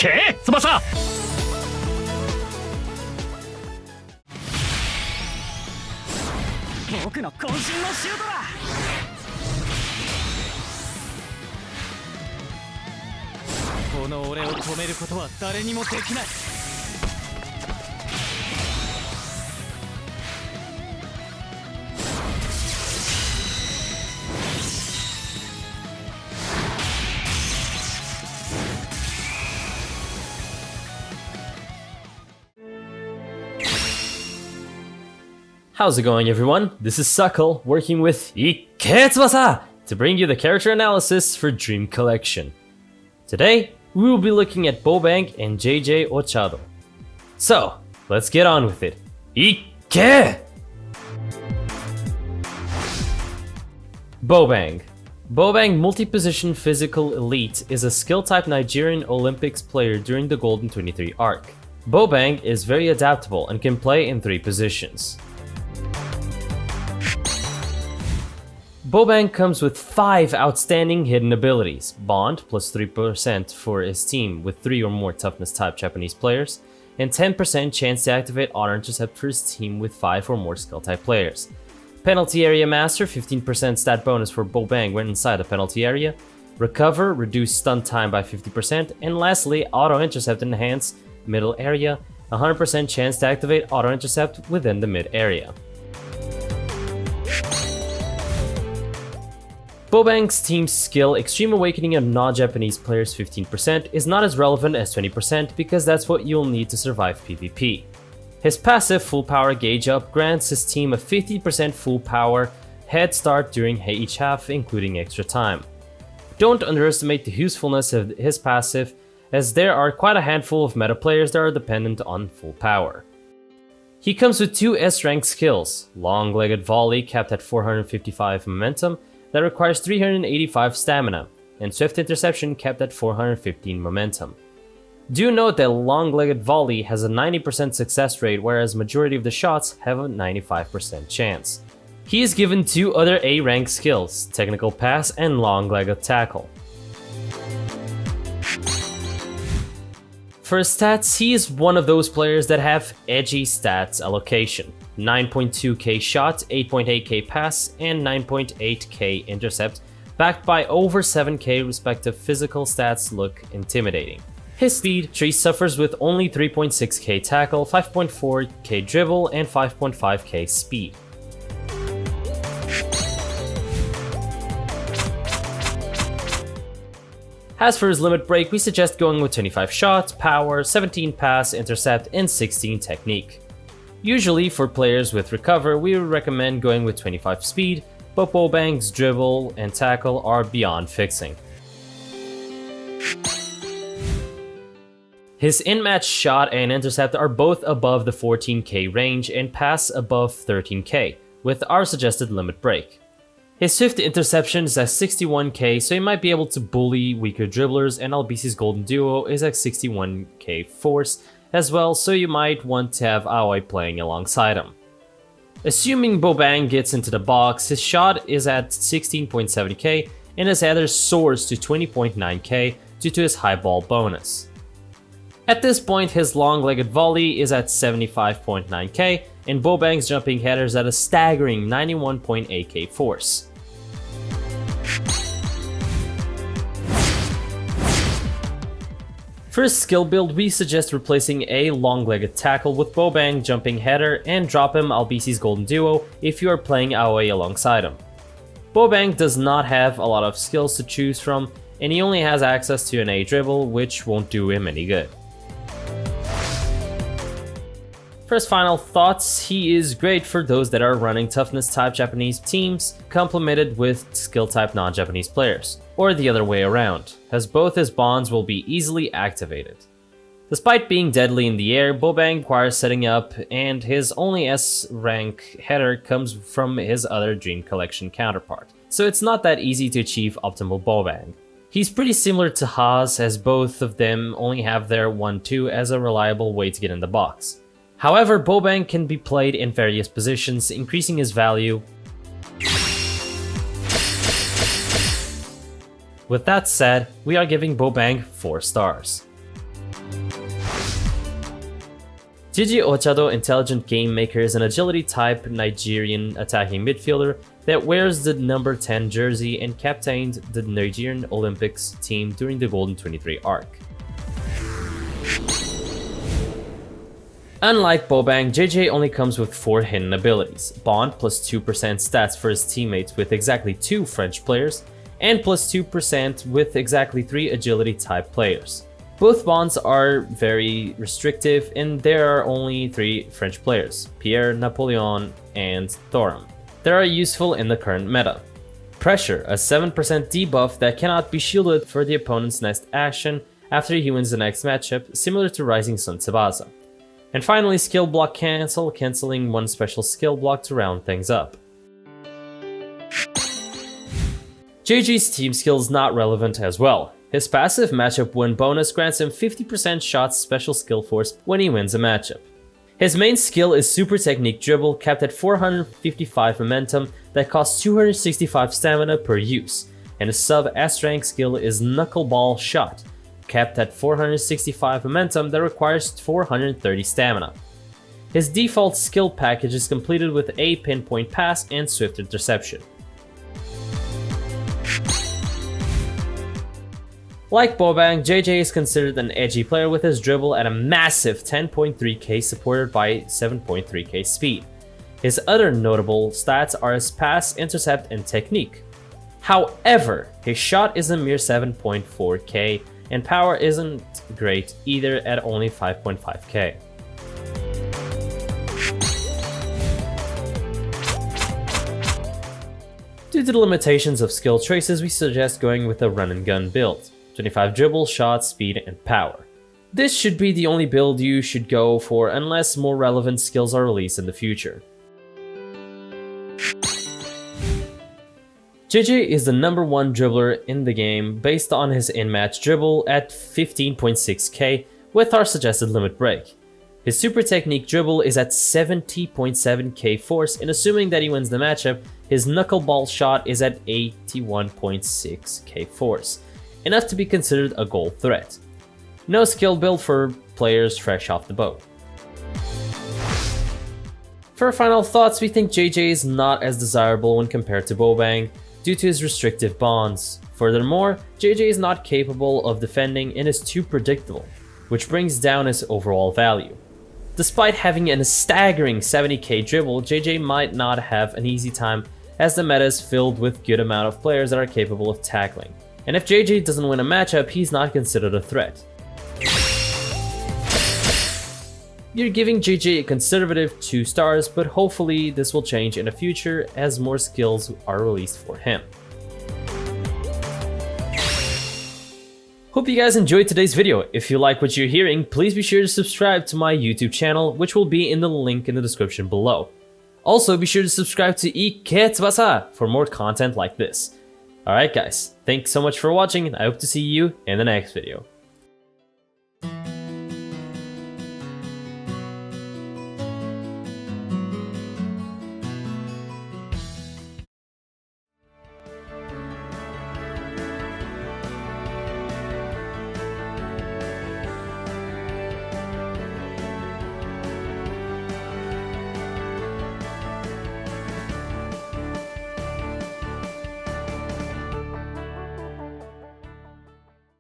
け翼僕の渾身のシュートだ。この俺を止めることは誰にもできない。How's it going, everyone? This is Suckle, working with Tsubasa to bring you the character analysis for Dream Collection. Today, we will be looking at Bobang and Ochado. So, let's get on with it. Bobang. Bobang Multi-Position Physical Elite is a skill-type Nigerian Olympics player during the Golden 23 arc. Bobang is very adaptable and can play in 3 positions. Bobang comes with 5 outstanding hidden abilities: Bond, plus 3% for his team with 3 or more toughness type Japanese players, and 10% chance to activate Auto Intercept for his team with 5 or more skill type players. Penalty Area Master, 15% stat bonus for Bobang when inside the penalty area. Recover, reduce stun time by 50%, and lastly, Auto Intercept Enhance, middle area, 100% chance to activate Auto Intercept within the mid area. Bobang's team's skill, Extreme Awakening of non-Japanese players 15%, is not as relevant as 20% because that's what you'll need to survive PvP. His passive Full Power Gauge Up grants his team a 50% full power head start during each half, including extra time. Don't underestimate the usefulness of his passive, as there are quite a handful of meta players that are dependent on full power. He comes with 2 S-rank skills: Long-Legged Volley capped at 455 momentum, that requires 385 stamina, and Swift Interception capped at 415 momentum. Do note that Long-Legged Volley has a 90% success rate, whereas majority of the shots have a 95% chance. He is given 2 other A-rank skills, Technical Pass and Long-Legged Tackle. For his stats, he is one of those players that have edgy stats allocation: 9.2k shot, 8.8k pass, and 9.8k intercept, backed by over 7k respective physical stats look intimidating. His speed tree suffers with only 3.6k tackle, 5.4k dribble, and 5.5k speed. As for his limit break, we suggest going with 25 shot, power, 17 pass, intercept, and 16 technique. Usually for players with recover, we would recommend going with 25 speed, but Bobang's dribble and tackle are beyond fixing. His in-match shot and intercept are both above the 14k range and pass above 13k, with our suggested limit break. His Swift Interception is at 61k, so he might be able to bully weaker dribblers, and Albisi's Golden Duo is at 61k force as well, so you might want to have Aoi playing alongside him. Assuming Bobang gets into the box, his shot is at 16.7k, and his header soars to 20.9k due to his high ball bonus. At this point, his long-legged volley is at 75.9k, and Bobang's jumping header is at a staggering 91.8k force. For his skill build, we suggest replacing a long-legged tackle with Bobang jumping header and drop him Albisi's Golden Duo if you are playing Aoi alongside him. Bobang does not have a lot of skills to choose from, and he only has access to an A dribble, which won't do him any good. For his final thoughts, he is great for those that are running toughness type Japanese teams complemented with skill type non-Japanese players, or the other way around, as both his bonds will be easily activated. Despite being deadly in the air, Bobang requires setting up, and his only S-rank header comes from his other Dream Collection counterpart, so it's not that easy to achieve optimal Bobang. He's pretty similar to Haas, as both of them only have their 1-2 as a reliable way to get in the box. However, Bobang can be played in various positions, increasing his value. With that said, we are giving Bobang 4 stars. Gigi Ochado, intelligent game maker, is an agility type Nigerian attacking midfielder that wears the number 10 jersey and captained the Nigerian Olympics team during the Golden 23 arc. Unlike Bobang, JJ only comes with 4 hidden abilities: Bond plus 2% stats for his teammates with exactly 2 French players, and plus 2% with exactly 3 agility type players. Both bonds are very restrictive, and there are only 3 French players: Pierre, Napoleon, and Thorum, that are useful in the current meta. Pressure, a 7% debuff that cannot be shielded for the opponent's next action after he wins the next matchup, similar to Rising Sun Tsubasa. And finally, skill block cancel, cancelling 1 special skill block to round things up. JJ's team skill is not relevant as well. His passive matchup win bonus grants him 50% shots special skill force when he wins a matchup. His main skill is Super Technique Dribble, capped at 455 momentum that costs 265 stamina per use, and his sub S-rank skill is Knuckleball Shot, capped at 465 momentum that requires 430 stamina. His default skill package is completed with a pinpoint pass and swift interception. Like Bobang, JJ is considered an edgy player with his dribble at a massive 10.3k supported by 7.3k speed. His other notable stats are his pass, intercept, and technique. However, his shot is a mere 7.4k, and power isn't great either at only 5.5k. Due to the limitations of skill traces, we suggest going with a run and gun build: 25 dribble, shot, speed, and power. This should be the only build you should go for unless more relevant skills are released in the future. JJ is the number 1 dribbler in the game based on his in-match dribble at 15.6k with our suggested limit break. His super technique dribble is at 70.7k force, and assuming that he wins the matchup, his knuckleball shot is at 81.6k force, enough to be considered a goal threat. No skill build for players fresh off the boat. For our final thoughts, we think JJ is not as desirable when compared to Bobang due to his restrictive bonds. Furthermore, JJ is not capable of defending and is too predictable, which brings down his overall value. Despite having a staggering 70k dribble, JJ might not have an easy time as the meta is filled with good amount of players that are capable of tackling. And if JJ doesn't win a matchup, he's not considered a threat. You're giving JJ a conservative 2 stars, but hopefully this will change in the future as more skills are released for him. Hope you guys enjoyed today's video. If you like what you're hearing, please be sure to subscribe to my YouTube channel, which will be in the link in the description below. Also, be sure to subscribe to T.Ken for more content like this. Alright guys, thanks so much for watching, and I hope to see you in the next video.